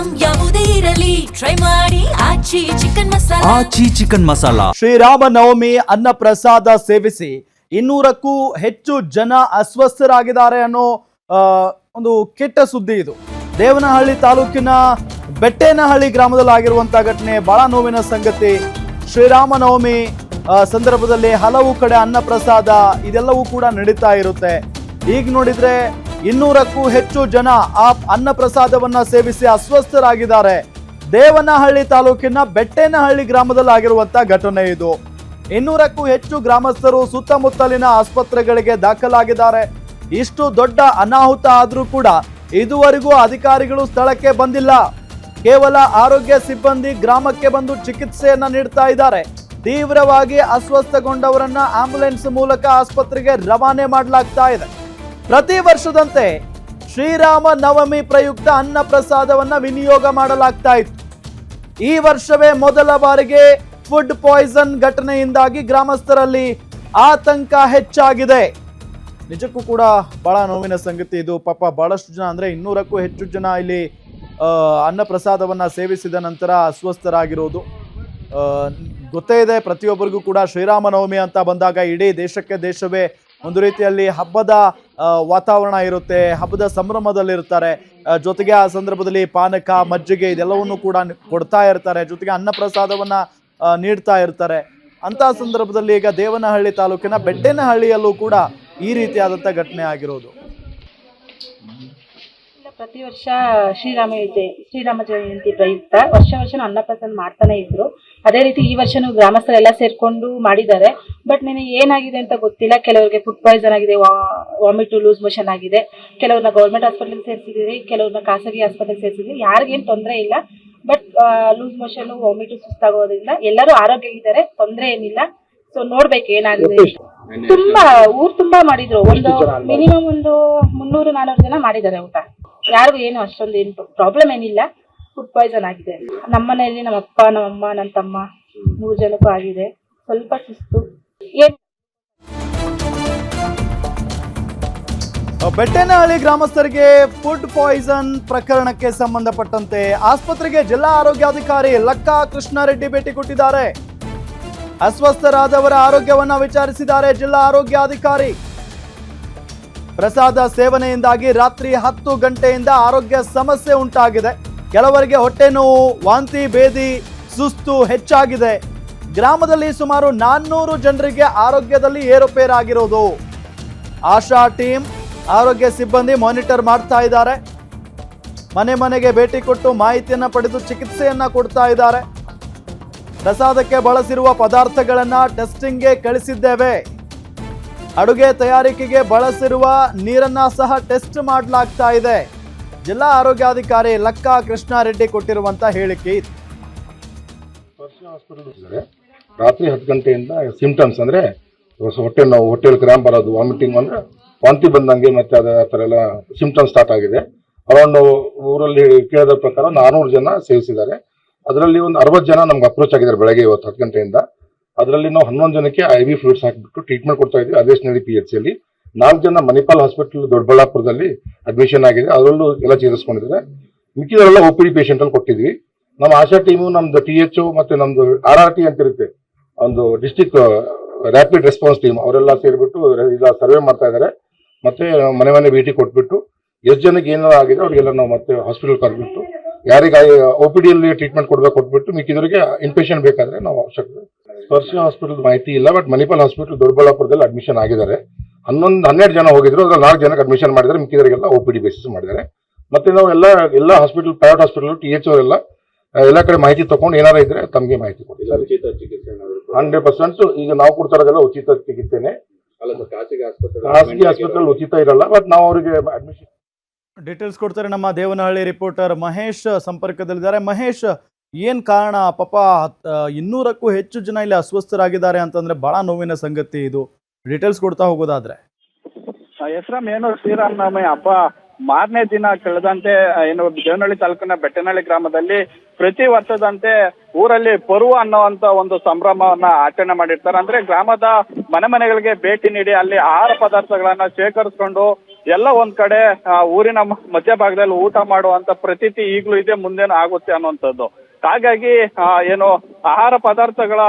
Item ಯಾವುದೇ ಇರಲಿ try ಮಾಡಿ ಆಚಿ ಚಿಕನ್ ಮಸಾಲಾ. ಆಚಿ ಚಿಕನ್ ಮಸಾಲಾ. ಶ್ರೀರಾಮ ನವಮಿ ಅನ್ನ ಪ್ರಸಾದ ಸೇವಿಸಿ 200ಕ್ಕೂ ಹೆಚ್ಚು ಜನ ಅಸ್ವಸ್ಥರಾಗಿದ್ದಾರೆ ಅನ್ನೋ ಒಂದು ಕೆಟ್ಟ ಸುದ್ದಿ ಇದು. ದೇವನಹಳ್ಳಿ ತಾಲೂಕಿನ ಬೆಟ್ಟೇನಹಳ್ಳಿ ಗ್ರಾಮದಲ್ಲಿ ಆಗಿರುವಂತಹ ಘಟನೆ ಬಹಳ ನೋವಿನ ಸಂಗತಿ. ಶ್ರೀರಾಮ ನವಮಿ ಸಂದರ್ಭದಲ್ಲಿ ಹಲವು ಕಡೆ ಅನ್ನ ಪ್ರಸಾದ ಇದೆಲ್ಲವೂ ಕೂಡ ನಡೀತಾ ಇರುತ್ತೆ. ಈಗ ನೋಡಿದ್ರೆ 200ಕ್ಕೂ ಹೆಚ್ಚು ಜನ ಆ ಅನ್ನ ಪ್ರಸಾದವನ್ನ ಸೇವಿಸಿ ಅಸ್ವಸ್ಥರಾಗಿದ್ದಾರೆ. ದೇವನಹಳ್ಳಿ ತಾಲೂಕಿನ ಬೆಟ್ಟೇನಹಳ್ಳಿ ಗ್ರಾಮದಲ್ಲಿ ಆಗಿರುವಂತಹ ಘಟನೆ ಇದು. 200ಕ್ಕೂ ಹೆಚ್ಚು ಗ್ರಾಮಸ್ಥರು ಸುತ್ತಮುತ್ತಲಿನ ಆಸ್ಪತ್ರೆಗಳಿಗೆ ದಾಖಲಾಗಿದ್ದಾರೆ. ಇಷ್ಟು ದೊಡ್ಡ ಅನಾಹುತ ಆದ್ರೂ ಕೂಡ ಇದುವರೆಗೂ ಅಧಿಕಾರಿಗಳು ಸ್ಥಳಕ್ಕೆ ಬಂದಿಲ್ಲ. ಕೇವಲ ಆರೋಗ್ಯ ಸಿಬ್ಬಂದಿ ಗ್ರಾಮಕ್ಕೆ ಬಂದು ಚಿಕಿತ್ಸೆಯನ್ನ ನೀಡ್ತಾ ಇದ್ದಾರೆ. ತೀವ್ರವಾಗಿ ಅಸ್ವಸ್ಥಗೊಂಡವರನ್ನ ಆಂಬ್ಯುಲೆನ್ಸ್ ಮೂಲಕ ಆಸ್ಪತ್ರೆಗೆ ರವಾನೆ ಮಾಡಲಾಗ್ತಾ ಇದೆ. ಪ್ರತಿ ವರ್ಷದಂತೆ ಶ್ರೀರಾಮ ನವಮಿ ಪ್ರಯುಕ್ತ ಅನ್ನ ಪ್ರಸಾದವನ್ನ ವಿನಿಯೋಗ ಮಾಡಲಾಗ್ತಾ ಇತ್ತು. ಈ ವರ್ಷವೇ ಮೊದಲ ಬಾರಿಗೆ ಫುಡ್ ಪಾಯ್ಸನ್ ಘಟನೆಯಿಂದಾಗಿ ಗ್ರಾಮಸ್ಥರಲ್ಲಿ ಆತಂಕ ಹೆಚ್ಚಾಗಿದೆ. ನಿಜಕ್ಕೂ ಕೂಡ ಬಹಳ ನೋವಿನ ಸಂಗತಿ ಇದು. ಪಾಪ ಬಹಳಷ್ಟು ಜನ ಅಂದ್ರೆ 200ಕ್ಕೂ ಹೆಚ್ಚು ಜನ ಇಲ್ಲಿ ಅನ್ನ ಪ್ರಸಾದವನ್ನ ಸೇವಿಸಿದ ನಂತರ ಅಸ್ವಸ್ಥರಾಗಿರೋದು ಗೊತ್ತೇ ಇದೆ ಪ್ರತಿಯೊಬ್ಬರಿಗೂ ಕೂಡ. ಶ್ರೀರಾಮನವಮಿ ಅಂತ ಬಂದಾಗ ಇಡೀ ದೇಶವೇ ಒಂದು ರೀತಿಯಲ್ಲಿ ಹಬ್ಬದ ವಾತಾವರಣ ಇರುತ್ತೆ, ಹಬ್ಬದ ಸಂಭ್ರಮದಲ್ಲಿರ್ತಾರೆ. ಜೊತೆಗೆ ಆ ಸಂದರ್ಭದಲ್ಲಿ ಪಾನಕ, ಮಜ್ಜಿಗೆ ಇದೆಲ್ಲವನ್ನು ಕೂಡ ಕೊಡ್ತಾ ಇರ್ತಾರೆ. ಜೊತೆಗೆ ಅನ್ನ ಪ್ರಸಾದವನ್ನ ನೀಡ್ತಾ ಇರ್ತಾರೆ. ಅಂತ ಸಂದರ್ಭದಲ್ಲಿ ಈಗ ದೇವನಹಳ್ಳಿ ತಾಲೂಕಿನ ಬೆಟ್ಟೇನಹಳ್ಳಿಯಲ್ಲೂ ಕೂಡ ಈ ರೀತಿಯಾದಂಥ ಘಟನೆ ಆಗಿರೋದು. ಪ್ರತಿ ವರ್ಷ ಶ್ರೀರಾಮ ಜಯಂತಿ ಪ್ರಯುಕ್ತ ವರ್ಷ ಅನ್ನಪ್ರಸಾದ ಮಾಡ್ತಾನೆ ಇದ್ರು. ಅದೇ ರೀತಿ ಈ ವರ್ಷನೂ ಗ್ರಾಮಸ್ಥರೆಲ್ಲ ಸೇರ್ಕೊಂಡು ಮಾಡಿದ್ದಾರೆ. ಬಟ್ ನಿನಗೆ ಏನಾಗಿದೆ ಅಂತ ಗೊತ್ತಿಲ್ಲ. ಕೆಲವರಿಗೆ ಫುಡ್ ಪಾಯ್ಸನ್ ಆಗಿದೆ, ವಾಮಿಟ್, ಲೂಸ್ ಮೋಷನ್ ಆಗಿದೆ. ಕೆಲವ್ರನ್ನ ಗೌರ್ಮೆಂಟ್ ಹಾಸ್ಪಿಟಲ್ ಸೇರಿಸಿದ್ರಿ, ಕೆಲವ್ರನ್ನ ಖಾಸಗಿ ಆಸ್ಪತ್ರೆಗೆ ಸೇರಿಸಿದ್ರಿ. ಯಾರಿಗೇನು ತೊಂದರೆ ಇಲ್ಲ. ಬಟ್ ಲೂಸ್ ಮೋಷನ್, ವಾಮಿಟ್, ಸುಸ್ತಾಗೋದ್ರಿಂದ ಎಲ್ಲರೂ ಆರೋಗ್ಯ ಇದ್ದಾರೆ, ತೊಂದರೆ ಏನಿಲ್ಲ. ಸೊ ನೋಡ್ಬೇಕು ಏನಾಗಿದೆ. ಊರ್ ತುಂಬಾ ಮಾಡಿದ್ರು. ಒಂದು ಮಿನಿಮಮ್ ಒಂದು 300-400 ಜನ ಮಾಡಿದ್ದಾರೆ ಊಟ. ಯಾರಿಗೂ ಏನು ಅಷ್ಟೊಂದು ಏನು ಪ್ರಾಬ್ಲಮ್ ಏನಿಲ್ಲ. ಫುಡ್ ಪಾಯ್ಸನ್ ಆಗಿದೆ. ನಮ್ಮ ಮನೆಯಲ್ಲಿ ನಮ್ಮ ಅಪ್ಪ, ನಮ್ಮಮ್ಮ, ನನ್ನ ತಮ್ಮ 3 ಜನಕ್ಕೂ ಆಗಿದೆ. ಸ್ವಲ್ಪ ಸುಸ್ತು. ಬೆಟ್ಟೇನಹಳ್ಳಿ ಗ್ರಾಮಸ್ಥರಿಗೆ ಫುಡ್ ಪಾಯ್ಸನ್ ಪ್ರಕರಣಕ್ಕೆ ಸಂಬಂಧಪಟ್ಟಂತೆ ಆಸ್ಪತ್ರೆಗೆ ಜಿಲ್ಲಾ ಆರೋಗ್ಯಾಧಿಕಾರಿ ಲಕ್ಕಾ ಕೃಷ್ಣಾರೆಡ್ಡಿ ಭೇಟಿ ಕೊಟ್ಟಿದ್ದಾರೆ. ಅಸ್ವಸ್ಥರಾದವರ ಆರೋಗ್ಯವನ್ನ ವಿಚಾರಿಸಿದ್ದಾರೆ ಜಿಲ್ಲಾ ಆರೋಗ್ಯಾಧಿಕಾರಿ. ಪ್ರಸಾದ ಸೇವನೆಯಿಂದಾಗಿ ರಾತ್ರಿ 10 ಗಂಟೆಯಿಂದ ಆರೋಗ್ಯ ಸಮಸ್ಯೆ ಉಂಟಾಗಿದೆ. ಕೆಲವರಿಗೆ ಹೊಟ್ಟೆ ನೋವು, ವಾಂತಿ, ಭೇದಿ, ಸುಸ್ತು ಹೆಚ್ಚಾಗಿದೆ. ಗ್ರಾಮದಲ್ಲಿ ಸುಮಾರು 400 ಜನರಿಗೆ ಆರೋಗ್ಯದಲ್ಲಿ ಏರುಪೇರಾಗಿರೋದು. ಆಶಾ ಟೀಮ್, ಆರೋಗ್ಯ ಸಿಬ್ಬಂದಿ ಮಾನಿಟರ್ ಮಾಡ್ತಾ ಇದ್ದಾರೆ. ಮನೆಗೆ ಭೇಟಿ ಕೊಟ್ಟು ಮಾಹಿತಿಯನ್ನ ಪಡೆದು ಚಿಕಿತ್ಸೆಯನ್ನ ಕೊಡ್ತಾ ಇದ್ದಾರೆ. ಪ್ರಸಾದಕ್ಕೆ ಬಳಸಿರುವ ಪದಾರ್ಥಗಳನ್ನ ಟೆಸ್ಟಿಂಗ್ಗೆ ಕಳಿಸಿದ್ದೇವೆ. ಅಡುಗೆ ತಯಾರಿಕೆಗೆ ಬಳಸಿರುವ ನೀರನ್ನ ಸಹ ಟೆಸ್ಟ್ ಮಾಡಲಾಗ್ತಾ ಇದೆ. ಜಿಲ್ಲಾ ಆರೋಗ್ಯಾಧಿಕಾರಿ ಲಕ್ಕಾ ಕೃಷ್ಣಾರೆಡ್ಡಿ ಕೊಟ್ಟಿರುವಂತ ಹೇಳಿಕೆ ಇದು. ರಾತ್ರಿ 10 ಗಂಟೆಯಿಂದ ಸಿಂಪ್ಟಮ್ಸ್ ಅಂದ್ರೆ ಹೊಟ್ಟೆ ನೋವು, ಹೊಟ್ಟೆಲ್ ಕ್ರ್ಯಾಂಪ್ ಬರೋದು, ವಾಮಿಟಿಂಗ್ ಅಂದ್ರೆ ವಾಂತಿ ಬಂದಂಗೆ ಮತ್ತೆ ಆ ಥರ ಎಲ್ಲ ಸಿಂಪ್ಟಮ್ಸ್ ಸ್ಟಾರ್ಟ್ ಆಗಿದೆ. ಅರೌಂಡ್ ಊರಲ್ಲಿ ಕೇಳಿದ ಪ್ರಕಾರ 400 ಜನ ಸೇವಿಸಿದ್ದಾರೆ. ಅದರಲ್ಲಿ ಒಂದು 60 ಜನ ನಮ್ಗೆ ಅಪ್ರೋಚ್ ಆಗಿದ್ದಾರೆ ಬೆಳಗ್ಗೆ ಇವತ್ತು 10 ಗಂಟೆಯಿಂದ. ಅದರಲ್ಲಿ ನಾವು 11 ಜನಕ್ಕೆ IV ಫ್ಲೂಯಿಡ್ಸ್ ಹಾಕಿಬಿಟ್ಟು ಟ್ರೀಟ್ಮೆಂಟ್ ಕೊಡ್ತಾ ಇದ್ವಿ ಅದೇಶನಹಳ್ಳಿ PHCಯಲ್ಲಿ. 4 ಜನ ಮಣಿಪಾಲ್ ಹಾಸ್ಪಿಟಲ್ ದೊಡ್ಡಬಳ್ಳಾಪುರದಲ್ಲಿ ಅಡ್ಮಿಷನ್ ಆಗಿದೆ. ಅದರಲ್ಲೂ ಎಲ್ಲ ಚೇತರಿಸ್ಕೊಂಡಿದ್ದಾರೆ. ಮಿಕ್ಕಿದವರೆಲ್ಲ OPD ಪೇಷಂಟ್ ಅಲ್ಲಿ ಕೊಟ್ಟಿದ್ವಿ. ನಮ್ಮ ಆಶಾ ಟೀಮು, ನಮ್ದು THO ಮತ್ತೆ ನಮ್ದು RRT ಅಂತ ಇರುತ್ತೆ, ಒಂದು ಡಿಸ್ಟ್ರಿಕ್ಟ್ ರ್ಯಾಪಿಡ್ ರೆಸ್ಪಾನ್ಸ್ ಟೀಮ್, ಅವರೆಲ್ಲ ಸೇರಿಬಿಟ್ಟು ಈಗ ಸರ್ವೆ ಮಾಡ್ತಾ ಇದ್ದಾರೆ. ಮತ್ತೆ ಮನೆ ಭೇಟಿ ಕೊಟ್ಬಿಟ್ಟು ಎಷ್ಟು ಜನಕ್ಕೆ ಏನಾದ್ರು ಆಗಿದೆ ಅವ್ರಿಗೆಲ್ಲ ನಾವು ಮತ್ತೆ ಹಾಸ್ಪಿಟಲ್ ಕರೆದ್ಬಿಟ್ಟು ಯಾರಿಗೆ OPD ಅಲ್ಲಿ ಟ್ರೀಟ್ಮೆಂಟ್ ಕೊಟ್ಬಿಟ್ಟು ಮಿಕ್ಕಿದವರಿಗೆ ಇನ್ಪೇಷಂಟ್ ಬೇಕಾದ್ರೆ ನಾವು ಅವಶ್ಯಕತೆ. ಸ್ಪರ್ಶ ಹಾಸ್ಪಿಟಲ್ ಮಾಹಿತಿ ಇಲ್ಲ, ಬಟ್ ಮಣಿಪಾಲ್ ಹಾಸ್ಪಿಟಲ್ ದೊಡ್ಡಬಳ್ಳಾಪುರದಲ್ಲಿ ಅಡ್ಮಿಷನ್ ಆಗಿದ್ದಾರೆ. 12 ಜನ ಹೋಗಿದ್ರು, ಅದ್ರಲ್ಲಿ 4 ಜನಕ್ಕೆ ಅಡ್ಮಿಷನ್ ಮಾಡಿದ್ದಾರೆ. ಮಿಕ್ಕಿದವರಿಗೆಲ್ಲ OPD ಬೇಸಿಸ್ ಮಾಡಿದ್ದಾರೆ. ಮತ್ತೆ ನಾವು ಎಲ್ಲ ಹಾಸ್ಪಿಟಲ್, ಪ್ರೈವೇಟ್ ಹಾಸ್ಪಿಟಲ್, THO ಎಲ್ಲ ಕಡೆ ಮಾಹಿತಿ ತಗೊಂಡು ಏನಾರ ಇದ್ರೆ ತಮಗೆ ಮಾಹಿತಿ ಕೊಟ್ಟಿದ್ದಾರೆ. 100% ಈಗ ನಾವು ಕೊಡ್ತಾ ಇರೋದೆಲ್ಲ ಉಚಿತ ಚಿಕಿತ್ಸೆನೆ. ಖಾಸಗಿ ಆಸ್ಪತ್ರೆ ಉಚಿತ ಇರಲ್ಲ, ಬಟ್ ನಾವು ಅವರಿಗೆ ಅಡ್ಮಿಷನ್. ಡೀಟೇಲ್ಸ್ ಕೊಡ್ತಾರೆ ನಮ್ಮ ದೇವನಹಳ್ಳಿ ರಿಪೋರ್ಟರ್ ಮಹೇಶ್ ಸಂಪರ್ಕದಲ್ಲಿದ್ದಾರೆ. ಮಹೇಶ್, ಏನ್ ಕಾರಣ? ಪಾಪ 200ಕ್ಕೂ ಹೆಚ್ಚು ಜನ ಇಲ್ಲಿ ಅಸ್ವಸ್ಥರಾಗಿದ್ದಾರೆ ಅಂತಂದ್ರೆ ಬಹಳ ನೋವಿನ ಸಂಗತಿ ಇದು. ಡೀಟೇಲ್ಸ್ ಕೊಡ್ತಾ ಹೋಗೋದಾದ್ರೆ. ಹೆಸರಾಮ್, ಏನು ಶ್ರೀರಾಮನವಮಿ ಹಬ್ಬ ಮಾರನೇ ದಿನ ಕಳೆದಂತೆ ಏನು ದೇವನಹಳ್ಳಿ ತಾಲೂಕಿನ ಬೆಟ್ಟೇನಹಳ್ಳಿ ಗ್ರಾಮದಲ್ಲಿ ಪ್ರತಿ ವರ್ಷದಂತೆ ಊರಲ್ಲಿ ಪರ್ವ ಅನ್ನುವಂತ ಒಂದು ಸಂಭ್ರಮವನ್ನ ಆಚರಣೆ ಮಾಡಿರ್ತಾರೆ. ಅಂದ್ರೆ ಗ್ರಾಮದ ಮನೆಗಳಿಗೆ ಭೇಟಿ ನೀಡಿ ಅಲ್ಲಿ ಆಹಾರ ಪದಾರ್ಥಗಳನ್ನ ಶೇಖರಿಸಿಕೊಂಡು ಎಲ್ಲ ಒಂದ್ ಕಡೆ ಊರಿನ ಮಧ್ಯಭಾಗದಲ್ಲಿ ಊಟ ಮಾಡುವಂತ ಪ್ರತೀತಿ ಈಗಲೂ ಇದೆ, ಮುಂದೇನು ಆಗುತ್ತೆ ಅನ್ನುವಂಥದ್ದು. ಹಾಗಾಗಿ ಏನು ಆಹಾರ ಪದಾರ್ಥಗಳ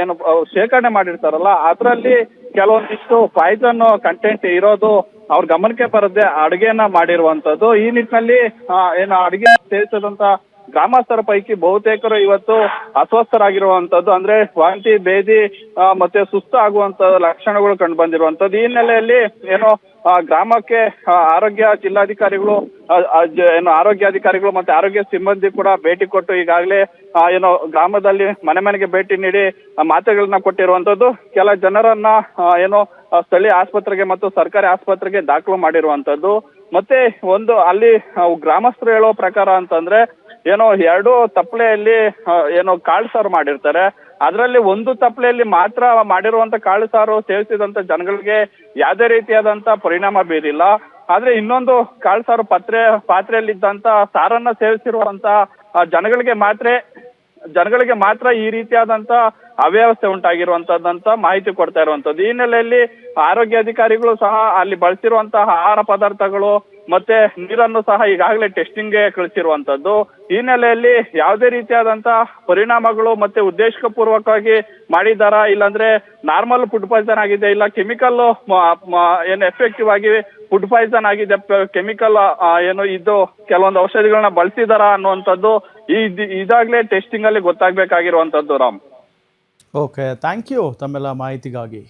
ಏನು ಶೇಖರಣೆ ಮಾಡಿರ್ತಾರಲ್ಲ ಅದರಲ್ಲಿ ಕೆಲವೊಂದಿಷ್ಟು ಪಾಯ್ಸನ್ ಕಂಟೆಂಟ್ ಇರೋದು ಅವ್ರ ಗಮನಕ್ಕೆ ಬರದೆ ಅಡುಗೆನ ಮಾಡಿರುವಂತದ್ದು. ಈ ನಿಟ್ಟಿನಲ್ಲಿ ಏನು ಅಡುಗೆ ಸೇವಿಸದಂತ ಗ್ರಾಮಸ್ಥರ ಪೈಕಿ ಬಹುತೇಕರು ಇವತ್ತು ಅಸ್ವಸ್ಥರಾಗಿರುವಂತದ್ದು, ಅಂದ್ರೆ ವಾಂತಿ ಭೇದಿ ಮತ್ತೆ ಸುಸ್ತು ಆಗುವಂತ ಲಕ್ಷಣಗಳು ಕಂಡು ಬಂದಿರುವಂತದ್ದು. ಈ ಹಿನ್ನೆಲೆಯಲ್ಲಿ ಏನು ಗ್ರಾಮಕ್ಕೆ ಆರೋಗ್ಯ ಜಿಲ್ಲಾಧಿಕಾರಿಗಳು ಏನು ಆರೋಗ್ಯಾಧಿಕಾರಿಗಳು ಮತ್ತೆ ಆರೋಗ್ಯ ಸಿಬ್ಬಂದಿ ಕೂಡ ಭೇಟಿ ಕೊಟ್ಟು ಈಗಾಗಲೇ ಏನು ಗ್ರಾಮದಲ್ಲಿ ಮನೆ ಮನೆಗೆ ಭೇಟಿ ನೀಡಿ ಮಾತ್ರೆಗಳನ್ನ ಕೊಟ್ಟಿರುವಂತದ್ದು. ಕೆಲ ಜನರನ್ನ ಏನು ಸ್ಥಳೀಯ ಆಸ್ಪತ್ರೆಗೆ ಮತ್ತು ಸರ್ಕಾರಿ ಆಸ್ಪತ್ರೆಗೆ ದಾಖಲು ಮಾಡಿರುವಂತದ್ದು. ಮತ್ತೆ ಒಂದು ಅಲ್ಲಿ ಗ್ರಾಮಸ್ಥರು ಹೇಳೋ ಪ್ರಕಾರ ಅಂತಂದ್ರೆ ಏನೋ 2 ತಪ್ಪಲೆಯಲ್ಲಿ ಏನೋ ಕಾಳು ಸಾರು ಮಾಡಿರ್ತಾರೆ, ಅದರಲ್ಲಿ ಒಂದು ತಪ್ಪಲೆಯಲ್ಲಿ ಮಾತ್ರ ಮಾಡಿರುವಂತ ಕಾಳು ಸಾರು ಸೇವಿಸಿದಂತ ಜನಗಳಿಗೆ ಯಾವುದೇ ರೀತಿಯಾದಂತ ಪರಿಣಾಮ ಬೀರಿಲ್ಲ. ಆದ್ರೆ ಇನ್ನೊಂದು ಕಾಳು ಸಾರು ಪಾತ್ರೆಯಲ್ಲಿದ್ದಂತ ಸಾರನ್ನ ಸೇವಿಸಿರುವಂತ ಜನಗಳಿಗೆ ಮಾತ್ರ ಈ ರೀತಿಯಾದಂತ ಅವ್ಯವಸ್ಥೆ ಉಂಟಾಗಿರುವಂತದ್ದಂತ ಮಾಹಿತಿ ಕೊಡ್ತಾ ಇರುವಂತದ್ದು. ಈ ಹಿನ್ನೆಲೆಯಲ್ಲಿ ಆರೋಗ್ಯಾಧಿಕಾರಿಗಳು ಸಹ ಅಲ್ಲಿ ಬಳಸಿರುವಂತಹ ಆಹಾರ ಪದಾರ್ಥಗಳು ಮತ್ತೆ ನೀರನ್ನು ಸಹ ಈಗಾಗಲೇ ಟೆಸ್ಟಿಂಗ್ಗೆ ಕಳಿಸಿರುವಂತದ್ದು. ಈ ಹಿನ್ನೆಲೆಯಲ್ಲಿ ಯಾವುದೇ ರೀತಿಯಾದಂತ ಪರಿಣಾಮಗಳು ಮತ್ತೆ ಉದ್ದೇಶಪೂರ್ವಕವಾಗಿ ಮಾಡಿದಾರಾ, ಇಲ್ಲಾಂದ್ರೆ ನಾರ್ಮಲ್ ಫುಡ್ ಪಾಯ್ಸನ್ ಆಗಿದೆ, ಇಲ್ಲ ಕೆಮಿಕಲ್ ಏನು ಎಫೆಕ್ಟಿವ್ ಆಗಿ ಫುಡ್ ಪಾಯ್ಸನ್ ಆಗಿದೆ, ಕೆಮಿಕಲ್ ಏನು ಇದು ಕೆಲವೊಂದು ಔಷಧಿಗಳನ್ನ ಬಳಸಿದಾರಾ ಅನ್ನುವಂಥದ್ದು ಇದಾಗ್ಲೇ ಟೆಸ್ಟಿಂಗ್ ಅಲ್ಲಿ ಗೊತ್ತಾಗ್ಬೇಕಾಗಿರುವಂತದ್ದು. ರಾಮ್, ಓಕೆ, ಥ್ಯಾಂಕ್ ಯು ತಮ್ಮೆಲ್ಲ ಮಾಹಿತಿಗಾಗಿ.